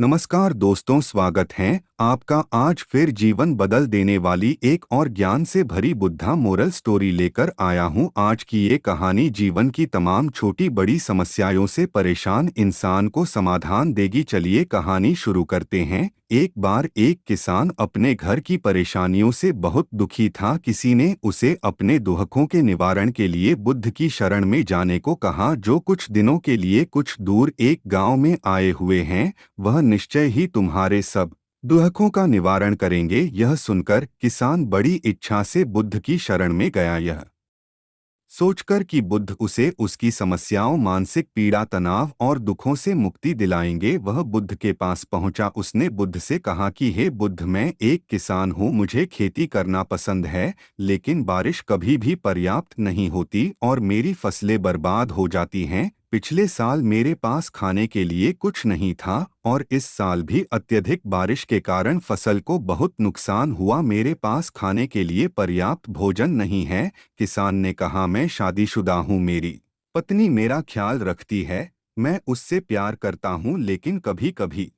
नमस्कार दोस्तों, स्वागत है आपका आज फिर जीवन बदल देने वाली एक और ज्ञान से भरी बुद्धा मोरल स्टोरी लेकर आया हूं। आज की ये कहानी जीवन की तमाम छोटी बड़ी समस्याओं से परेशान इंसान को समाधान देगी। चलिए कहानी शुरू करते हैं। एक बार एक किसान अपने घर की परेशानियों से बहुत दुखी था। किसी ने उसे अपने दुखों के निवारण के लिए बुद्ध की शरण में जाने को कहा, जो कुछ दिनों के लिए कुछ दूर एक गांव में आए हुए हैं। वह निश्चय ही तुम्हारे सब दुखों का निवारण करेंगे। यह सुनकर किसान बड़ी इच्छा से बुद्ध की शरण में गया, यह सोचकर कि बुद्ध उसे उसकी समस्याओं, मानसिक पीड़ा, तनाव और दुखों से मुक्ति दिलाएंगे। वह बुद्ध के पास पहुंचा। उसने बुद्ध से कहा कि हे बुद्ध, मैं एक किसान हूँ, मुझे खेती करना पसंद है, लेकिन बारिश कभी भी पर्याप्त नहीं होती और मेरी फसलें बर्बाद हो जाती हैं। पिछले साल मेरे पास खाने के लिए कुछ नहीं था और इस साल भी अत्यधिक बारिश के कारण फसल को बहुत नुकसान हुआ। मेरे पास खाने के लिए पर्याप्त भोजन नहीं है। किसान ने कहा, मैं शादीशुदा हूँ, मेरी पत्नी मेरा ख्याल रखती है, मैं उससे प्यार करता हूँ, लेकिन कभी कभी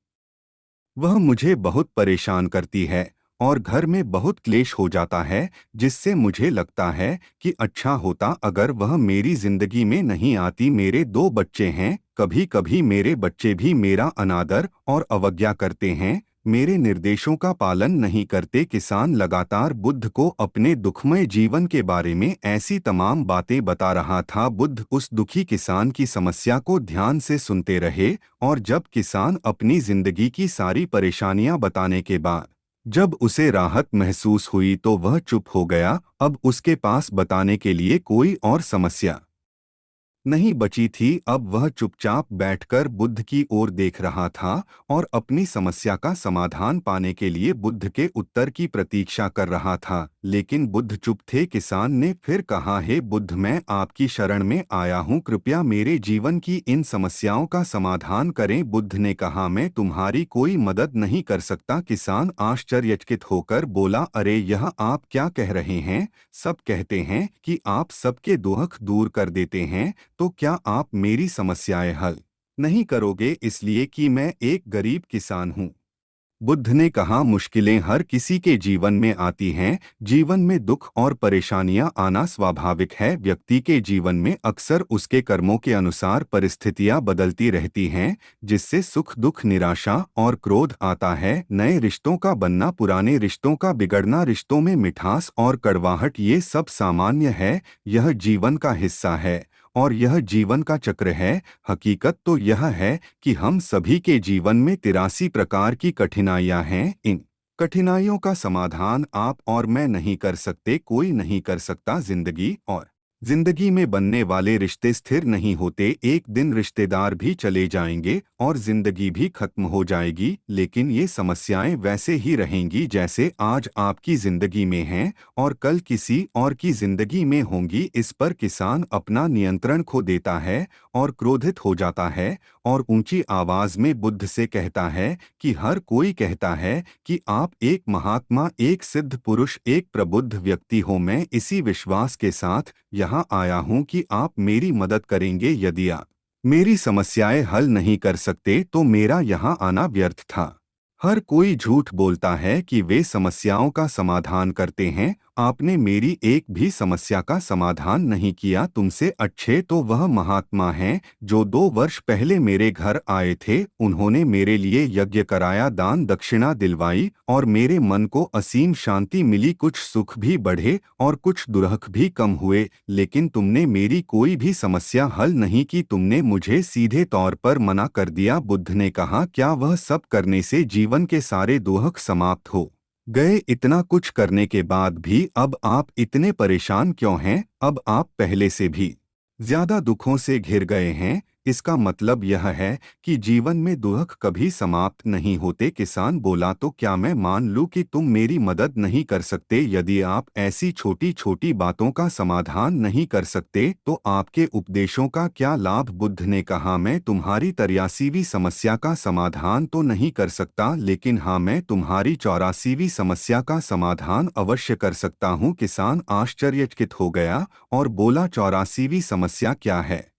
वह मुझे बहुत परेशान करती है और घर में बहुत क्लेश हो जाता है, जिससे मुझे लगता है कि अच्छा होता अगर वह मेरी जिंदगी में नहीं आती। मेरे दो बच्चे हैं, कभी कभी मेरे बच्चे भी मेरा अनादर और अवज्ञा करते हैं, मेरे निर्देशों का पालन नहीं करते। किसान लगातार बुद्ध को अपने दुखमय जीवन के बारे में ऐसी तमाम बातें बता रहा था। बुद्ध उस दुखी किसान की समस्या को ध्यान से सुनते रहे और जब किसान अपनी जिंदगी की सारी परेशानियां बताने के बाद जब उसे राहत महसूस हुई तो वह चुप हो गया। अब उसके पास बताने के लिए कोई और समस्या नहीं बची थी। अब वह चुपचाप बैठकर बुद्ध की ओर देख रहा था और अपनी समस्या का समाधान पाने के लिए बुद्ध के उत्तर की प्रतीक्षा कर रहा था। लेकिन बुद्ध चुप थे। किसान ने फिर कहा, हे बुद्ध, मैं आपकी शरण में आया हूँ, कृपया मेरे जीवन की इन समस्याओं का समाधान करें। बुद्ध ने कहा, मैं तुम्हारी कोई मदद नहीं कर सकता। किसान आश्चर्यचकित होकर बोला, अरे यह आप क्या कह रहे हैं? सब कहते हैं कि आप सबके दुख दूर कर देते हैं, तो क्या आप मेरी समस्याएं हल नहीं करोगे इसलिए कि मैं एक गरीब किसान हूँ? बुद्ध ने कहा, मुश्किलें हर किसी के जीवन में आती हैं। जीवन में दुख और परेशानियां आना स्वाभाविक है। व्यक्ति के जीवन में अक्सर उसके कर्मों के अनुसार परिस्थितियां बदलती रहती हैं, जिससे सुख, दुख, निराशा और क्रोध आता है। नए रिश्तों का बनना, पुराने रिश्तों का बिगड़ना, रिश्तों में मिठास और कड़वाहट, ये सब सामान्य है। यह जीवन का हिस्सा है और यह जीवन का चक्र है। हकीकत तो यह है कि हम सभी के जीवन में 83 प्रकार की कठिनाइयां हैं। इन कठिनाइयों का समाधान आप और मैं नहीं कर सकते, कोई नहीं कर सकता। जिंदगी में बनने वाले रिश्ते स्थिर नहीं होते। एक दिन रिश्तेदार भी चले जाएंगे और जिंदगी भी खत्म हो जाएगी, लेकिन ये समस्याएं वैसे ही रहेंगी जैसे आज आपकी जिंदगी में हैं और कल किसी और की जिंदगी में होंगी। इस पर किसान अपना नियंत्रण खो देता है और क्रोधित हो जाता है और ऊंची आवाज में बुद्ध से कहता है कि हर कोई कहता है कि आप एक महात्मा, एक सिद्ध पुरुष, एक प्रबुद्ध व्यक्ति हो। मैं इसी विश्वास के साथ यहाँ आया हूँ कि आप मेरी मदद करेंगे। यदि आप मेरी समस्याएं हल नहीं कर सकते तो मेरा यहाँ आना व्यर्थ था। हर कोई झूठ बोलता है कि वे समस्याओं का समाधान करते हैं। आपने मेरी एक भी समस्या का समाधान नहीं किया। तुमसे अच्छे तो वह महात्मा हैं जो 2 वर्ष पहले मेरे घर आए थे। उन्होंने मेरे लिए यज्ञ कराया, दान दक्षिणा दिलवाई और मेरे मन को असीम शांति मिली। कुछ सुख भी बढ़े और कुछ दुख भी कम हुए, लेकिन तुमने मेरी कोई भी समस्या हल नहीं की। तुमने मुझे सीधे तौर पर मना कर दिया। बुद्ध ने कहा, क्या वह सब करने से जीवन के सारे दुख समाप्त हो गए? इतना कुछ करने के बाद भी अब आप इतने परेशान क्यों हैं? अब आप पहले से भी ज्यादा दुखों से घिर गए हैं। इसका मतलब यह है कि जीवन में दुख कभी समाप्त नहीं होते। किसान बोला, तो क्या मैं मान लूं कि तुम मेरी मदद नहीं कर सकते? यदि आप ऐसी छोटी छोटी बातों का समाधान नहीं कर सकते तो आपके उपदेशों का क्या लाभ? बुद्ध ने कहा, मैं तुम्हारी 83वीं समस्या का समाधान तो नहीं कर सकता, लेकिन हाँ, मैं तुम्हारी 84वीं समस्या का समाधान अवश्य कर सकता हूँ। किसान आश्चर्यचकित हो गया और बोला, 84वीं समस्या क्या है?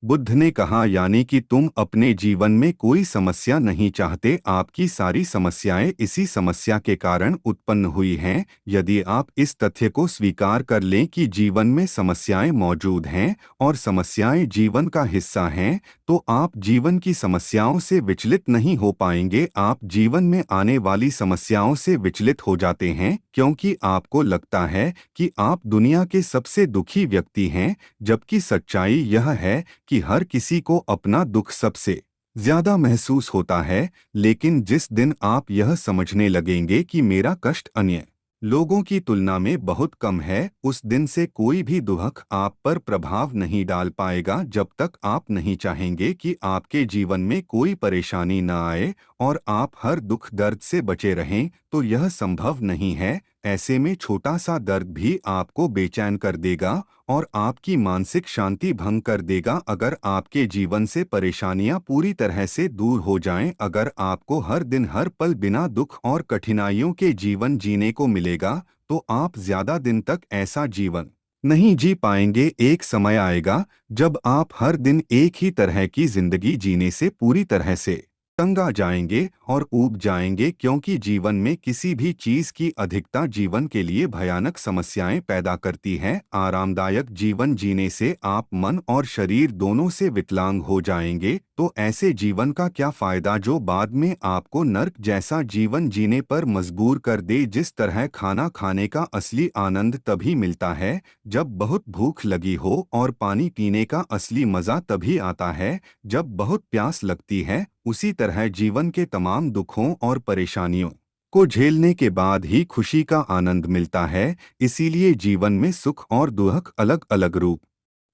बुद्ध ने कहा, यानी कि तुम अपने जीवन में कोई समस्या नहीं चाहते, आपकी सारी समस्याएं इसी समस्या के कारण उत्पन्न हुई हैं। यदि आप इस तथ्य को स्वीकार कर लें कि जीवन में समस्याएं मौजूद हैं और समस्याएं जीवन का हिस्सा हैं, तो आप जीवन की समस्याओं से विचलित नहीं हो पाएंगे। आप जीवन में आने वाली समस्याओं से विचलित हो जाते हैं क्योंकि आपको लगता है कि आप दुनिया के सबसे दुखी व्यक्ति हैं, जबकि सच्चाई यह है कि हर किसी को अपना दुख सबसे ज्यादा महसूस होता है। लेकिन जिस दिन आप यह समझने लगेंगे कि मेरा कष्ट अन्य लोगों की तुलना में बहुत कम है, उस दिन से कोई भी दुख आप पर प्रभाव नहीं डाल पाएगा। जब तक आप नहीं चाहेंगे कि आपके जीवन में कोई परेशानी न आए और आप हर दुख दर्द से बचे रहें, तो यह संभव नहीं है। ऐसे में छोटा सा दर्द भी आपको बेचैन कर देगा और आपकी मानसिक शांति भंग कर देगा। अगर आपके जीवन से परेशानियां पूरी तरह से दूर हो जाएं, अगर आपको हर दिन हर पल बिना दुख और कठिनाइयों के जीवन जीने को मिलेगा, तो आप ज्यादा दिन तक ऐसा जीवन नहीं जी पाएंगे। एक समय आएगा जब आप हर दिन एक ही तरह की जिंदगी जीने से पूरी तरह से तंग आ जाएंगे और ऊब जाएंगे, क्योंकि जीवन में किसी भी चीज की अधिकता जीवन के लिए भयानक समस्याएं पैदा करती है। आरामदायक जीवन जीने से आप मन और शरीर दोनों से विकलांग हो जाएंगे। तो ऐसे जीवन का क्या फायदा जो बाद में आपको नर्क जैसा जीवन जीने पर मजबूर कर दे। जिस तरह खाना खाने का असली आनंद तभी मिलता है जब बहुत भूख लगी हो, और पानी पीने का असली मजा तभी आता है जब बहुत प्यास लगती है, उसी तरह जीवन के तमाम दुखों और परेशानियों को झेलने के बाद ही खुशी का आनंद मिलता है। इसीलिए जीवन में सुख और दुख अलग अलग रूप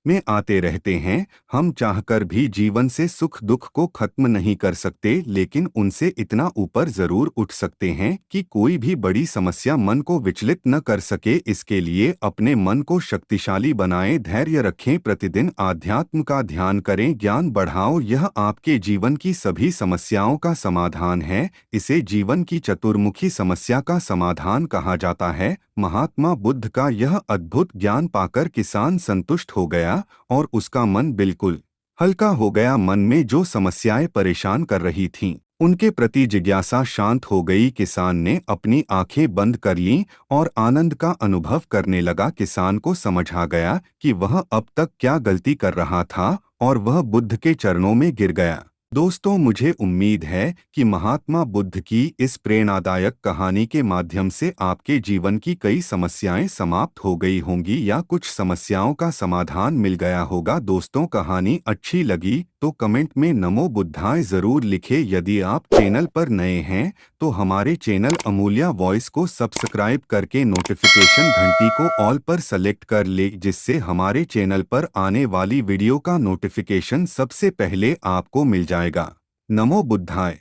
में आते रहते हैं। हम चाहकर भी जीवन से सुख दुख को खत्म नहीं कर सकते, लेकिन उनसे इतना ऊपर जरूर उठ सकते हैं कि कोई भी बड़ी समस्या मन को विचलित न कर सके। इसके लिए अपने मन को शक्तिशाली बनाएं, धैर्य रखें, प्रतिदिन आध्यात्म का ध्यान करें, ज्ञान बढ़ाओ। यह आपके जीवन की सभी समस्याओं का समाधान है। इसे जीवन की चतुर्मुखी समस्या का समाधान कहा जाता है। महात्मा बुद्ध का यह अद्भुत ज्ञान पाकर किसान संतुष्ट हो गया और उसका मन बिल्कुल हल्का हो गया। मन में जो समस्याएं परेशान कर रही थीं, उनके प्रति जिज्ञासा शांत हो गई। किसान ने अपनी आंखें बंद कर लीं और आनंद का अनुभव करने लगा। किसान को समझ आ गया कि वह अब तक क्या गलती कर रहा था और वह बुद्ध के चरणों में गिर गया। दोस्तों, मुझे उम्मीद है कि महात्मा बुद्ध की इस प्रेरणादायक कहानी के माध्यम से आपके जीवन की कई समस्याएं समाप्त हो गई होंगी या कुछ समस्याओं का समाधान मिल गया होगा। दोस्तों, कहानी अच्छी लगी तो कमेंट में नमो बुद्धाय जरूर लिखें। यदि आप चैनल पर नए हैं तो हमारे चैनल अमूल्य वॉइस को सब्सक्राइब करके नोटिफिकेशन घंटी को ऑल पर सेलेक्ट कर ले, जिससे हमारे चैनल पर आने वाली वीडियो का नोटिफिकेशन सबसे पहले आपको मिल जाएगा। नमो बुद्धाय।